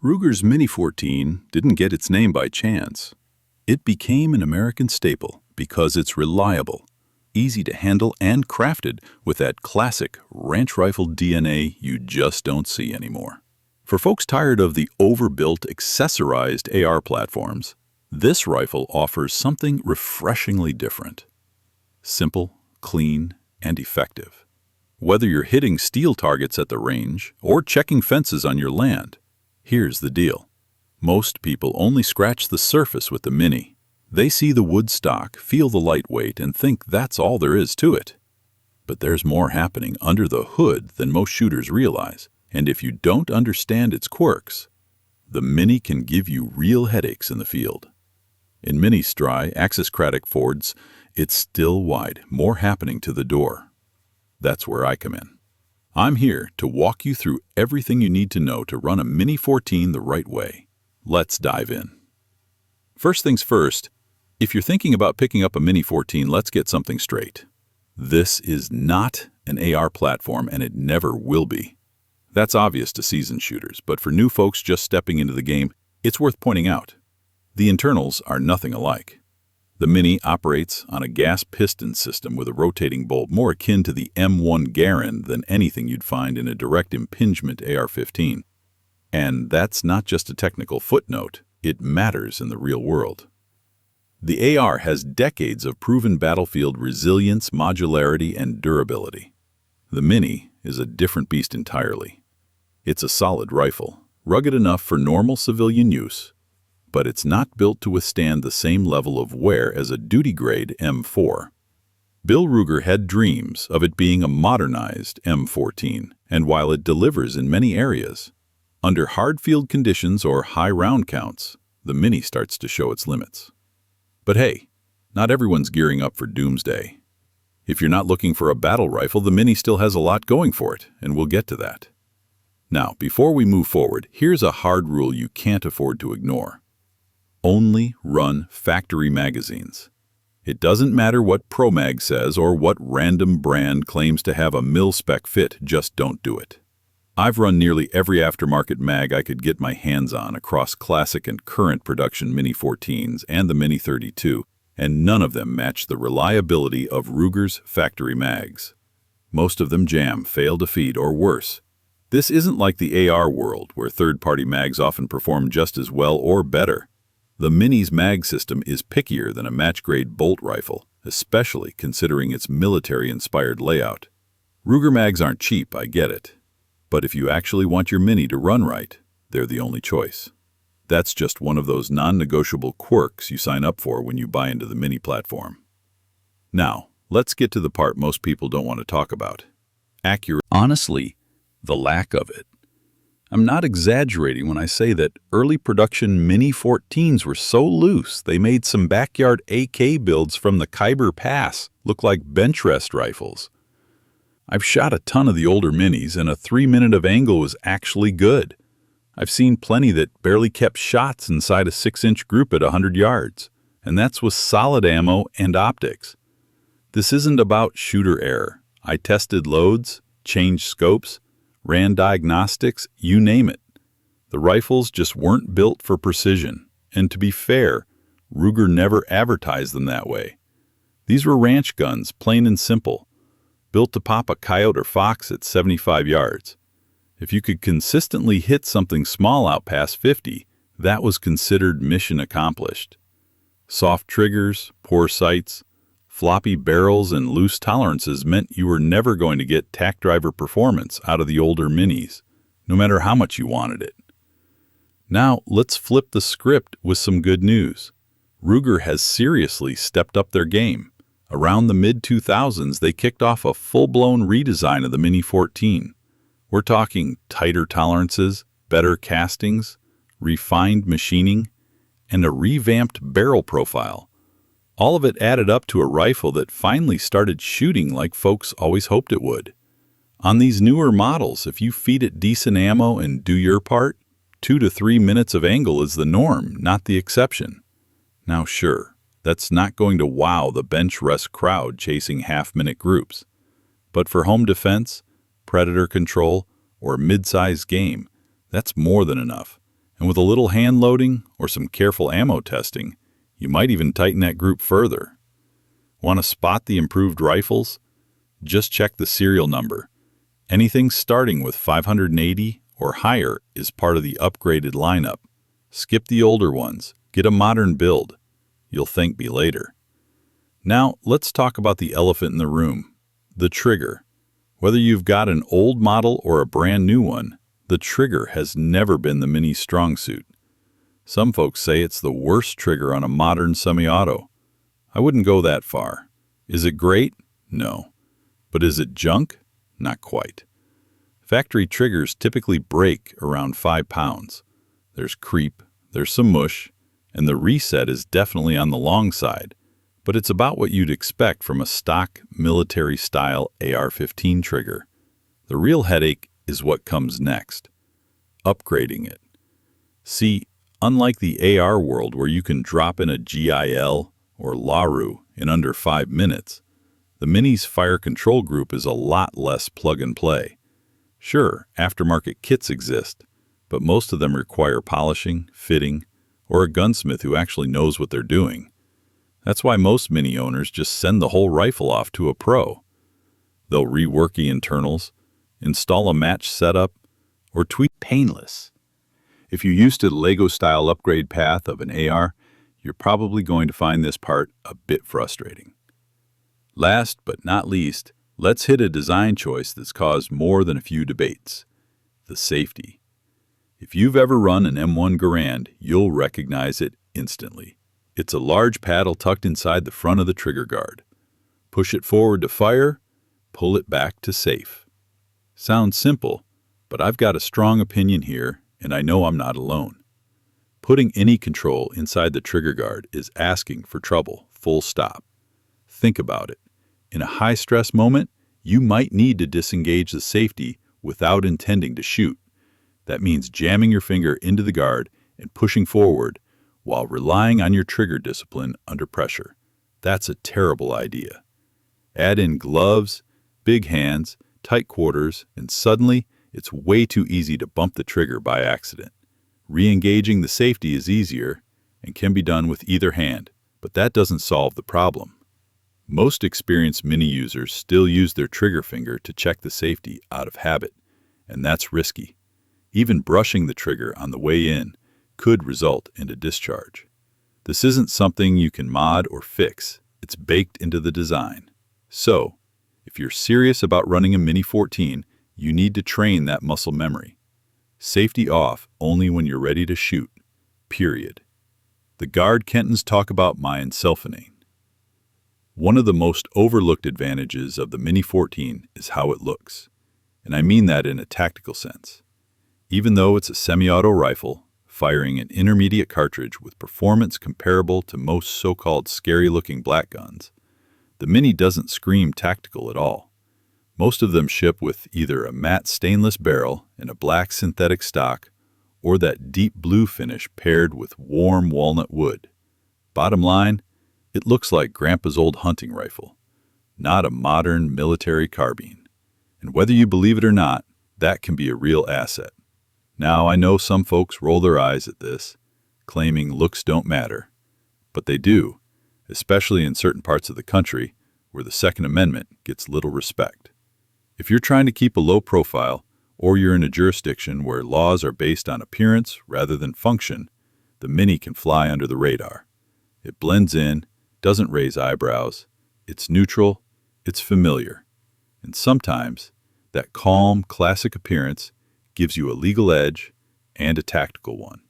Ruger's Mini 14 didn't get its name by chance. It became an American staple because it's reliable, easy to handle, and crafted with that classic ranch rifle DNA you just don't see anymore. For folks tired of the overbuilt, accessorized AR platforms, this rifle offers something refreshingly different. Simple, clean, and effective. Whether you're hitting steel targets at the range or checking fences on your land, here's the deal. Most people only scratch the surface with the Mini. They see the wood stock, feel the lightweight, and think that's all there is to it. But there's more happening under the hood than most shooters realize, and if you don't understand its quirks, the Mini can give you real headaches in the field. In Mini's dry, axis-craddock fords, it's still wide, more happening to the door. That's where I come in. I'm here to walk you through everything you need to know to run a Mini 14 the right way. Let's dive in. First things first, if you're thinking about picking up a Mini 14, let's get something straight. This is not an AR platform, and it never will be. That's obvious to seasoned shooters, but for new folks just stepping into the game, it's worth pointing out. The internals are nothing alike. The Mini operates on a gas piston system with a rotating bolt more akin to the M1 Garand than anything you'd find in a direct impingement AR-15. And that's not just a technical footnote, it matters in the real world. The AR has decades of proven battlefield resilience, modularity, and durability. The Mini is a different beast entirely. It's a solid rifle, rugged enough for normal civilian use, but it's not built to withstand the same level of wear as a duty-grade M4. Bill Ruger had dreams of it being a modernized M14, and while it delivers in many areas, under hard field conditions or high round counts, the Mini starts to show its limits. But hey, not everyone's gearing up for doomsday. If you're not looking for a battle rifle, the Mini still has a lot going for it, and we'll get to that. Now, before we move forward, here's a hard rule you can't afford to ignore. Only run factory magazines. It doesn't matter what ProMag says or what random brand claims to have a mil-spec fit, just don't do it. I've run nearly every aftermarket mag I could get my hands on across classic and current production Mini 14s and the Mini 32, and none of them match the reliability of Ruger's factory mags. Most of them jam, fail to feed, or worse. This isn't like the AR world, where third-party mags often perform just as well or better. The Mini's mag system is pickier than a match-grade bolt rifle, especially considering its military-inspired layout. Ruger mags aren't cheap, I get it. But if you actually want your Mini to run right, they're the only choice. That's just one of those non-negotiable quirks you sign up for when you buy into the Mini platform. Now, let's get to the part most people don't want to talk about. Accurate. Honestly, the lack of it. I'm not exaggerating when I say that early production Mini 14s were so loose they made some backyard AK builds from the Khyber Pass look like bench rest rifles. I've shot a ton of the older Minis, and a 3-minute of angle was actually good. I've seen plenty that barely kept shots inside a 6-inch group at 100 yards, and that's with solid ammo and optics. This isn't about shooter error. I tested loads, changed scopes, ran diagnostics, you name it. The rifles just weren't built for precision, and to be fair, Ruger never advertised them that way. These were ranch guns, plain and simple, built to pop a coyote or fox at 75 yards. If you could consistently hit something small out past 50, that was considered mission accomplished. Soft triggers, poor sights, floppy barrels, and loose tolerances meant you were never going to get tack driver performance out of the older Minis, no matter how much you wanted it. Now, let's flip the script with some good news. Ruger has seriously stepped up their game. Around the mid-2000s, they kicked off a full-blown redesign of the Mini 14. We're talking tighter tolerances, better castings, refined machining, and a revamped barrel profile. All of it added up to a rifle that finally started shooting like folks always hoped it would. On these newer models, if you feed it decent ammo and do your part, 2 to 3 minutes of angle is the norm, not the exception. Now sure, that's not going to wow the bench rest crowd chasing half-minute groups. But for home defense, predator control, or mid-sized game, that's more than enough. And with a little hand loading or some careful ammo testing, you might even tighten that group further. Want to spot the improved rifles? Just check the serial number. Anything starting with 580 or higher is part of the upgraded lineup. Skip the older ones. Get a modern build. You'll thank me later. Now, let's talk about the elephant in the room, the trigger. Whether you've got an old model or a brand new one, the trigger has never been the Mini's strong suit. Some folks say it's the worst trigger on a modern semi-auto. I wouldn't go that far. Is it great? No. But is it junk? Not quite. Factory triggers typically break around 5 pounds. There's creep, there's some mush, and the reset is definitely on the long side, but it's about what you'd expect from a stock military-style AR-15 trigger. The real headache is what comes next, upgrading it. See, unlike the AR world where you can drop in a GIL or LaRue in under 5 minutes, the Mini's fire control group is a lot less plug-and-play. Sure, aftermarket kits exist, but most of them require polishing, fitting, or a gunsmith who actually knows what they're doing. That's why most Mini owners just send the whole rifle off to a pro. They'll rework the internals, install a match setup, or tweak painless. If you're used to the Lego-style upgrade path of an AR, you're probably going to find this part a bit frustrating. Last but not least, let's hit a design choice that's caused more than a few debates: the safety. If you've ever run an M1 Garand, you'll recognize it instantly. It's a large paddle tucked inside the front of the trigger guard. Push it forward to fire, pull it back to safe. Sounds simple, but I've got a strong opinion here, and I know I'm not alone. Putting any control inside the trigger guard is asking for trouble, full stop. Think about it. In a high-stress moment, you might need to disengage the safety without intending to shoot. That means jamming your finger into the guard and pushing forward while relying on your trigger discipline under pressure. That's a terrible idea. Add in gloves, big hands, tight quarters, and suddenly it's way too easy to bump the trigger by accident. Re-engaging the safety is easier and can be done with either hand, but that doesn't solve the problem. Most experienced Mini users still use their trigger finger to check the safety out of habit, and that's risky. Even brushing the trigger on the way in could result in a discharge. This isn't something you can mod or fix. It's baked into the design. So, if you're serious about running a Mini 14, you need to train that muscle memory. Safety off only when you're ready to shoot, period. The guard Kentons talk about mine self-inane. One of the most overlooked advantages of the Mini 14 is how it looks, and I mean that in a tactical sense. Even though it's a semi-auto rifle, firing an intermediate cartridge with performance comparable to most so-called scary-looking black guns, the Mini doesn't scream tactical at all. Most of them ship with either a matte stainless barrel and a black synthetic stock, or that deep blue finish paired with warm walnut wood. Bottom line, it looks like Grandpa's old hunting rifle, not a modern military carbine. And whether you believe it or not, that can be a real asset. Now, I know some folks roll their eyes at this, claiming looks don't matter, but they do, especially in certain parts of the country where the Second Amendment gets little respect. If you're trying to keep a low profile, or you're in a jurisdiction where laws are based on appearance rather than function, the Mini can fly under the radar. It blends in, doesn't raise eyebrows, it's neutral, it's familiar, and sometimes that calm, classic appearance gives you a legal edge and a tactical one.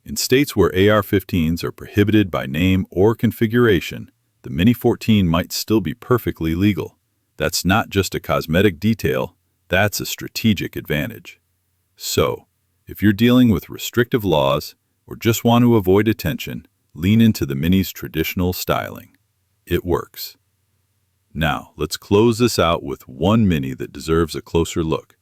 In states where AR-15s are prohibited by name or configuration, the Mini 14 might still be perfectly legal. That's not just a cosmetic detail, that's a strategic advantage. So, if you're dealing with restrictive laws or just want to avoid attention, lean into the Mini's traditional styling. It works. Now, let's close this out with one Mini that deserves a closer look,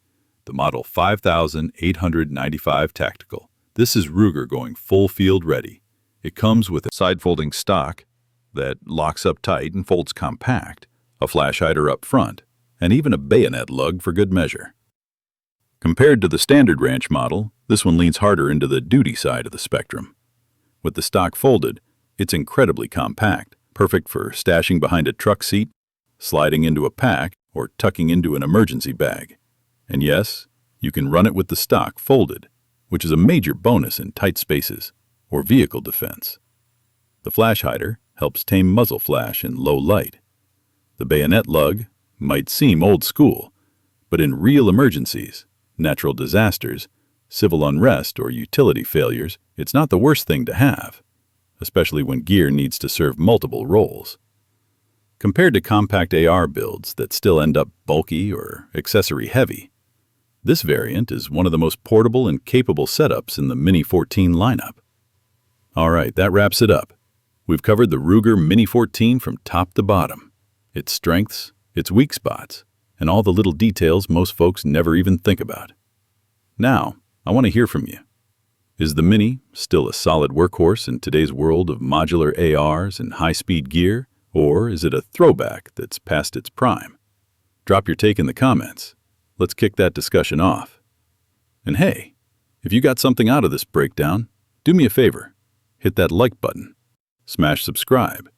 the Model 5895 Tactical. This is Ruger going full field ready. It comes with a side-folding stock that locks up tight and folds compact, a flash hider up front, and even a bayonet lug for good measure. Compared to the standard ranch model, this one leans harder into the duty side of the spectrum. With the stock folded, it's incredibly compact, perfect for stashing behind a truck seat, sliding into a pack, or tucking into an emergency bag. And yes, you can run it with the stock folded, which is a major bonus in tight spaces or vehicle defense. The flash hider helps tame muzzle flash in low light. The bayonet lug might seem old school, but in real emergencies, natural disasters, civil unrest, or utility failures, it's not the worst thing to have, especially when gear needs to serve multiple roles. Compared to compact AR builds that still end up bulky or accessory heavy, this variant is one of the most portable and capable setups in the Mini 14 lineup. All right, that wraps it up. We've covered the Ruger Mini 14 from top to bottom, its strengths, its weak spots, and all the little details most folks never even think about. Now, I want to hear from you. Is the Mini still a solid workhorse in today's world of modular ARs and high-speed gear, or is it a throwback that's past its prime? Drop your take in the comments. Let's kick that discussion off. And hey, if you got something out of this breakdown, do me a favor. Hit that like button, smash subscribe,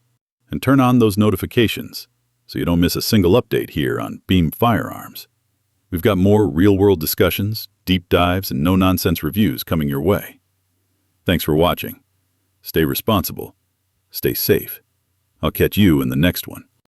and turn on those notifications so you don't miss a single update here on Beam Firearms. We've got more real-world discussions, deep dives, and no-nonsense reviews coming your way. Thanks for watching. Stay responsible. Stay safe. I'll catch you in the next one.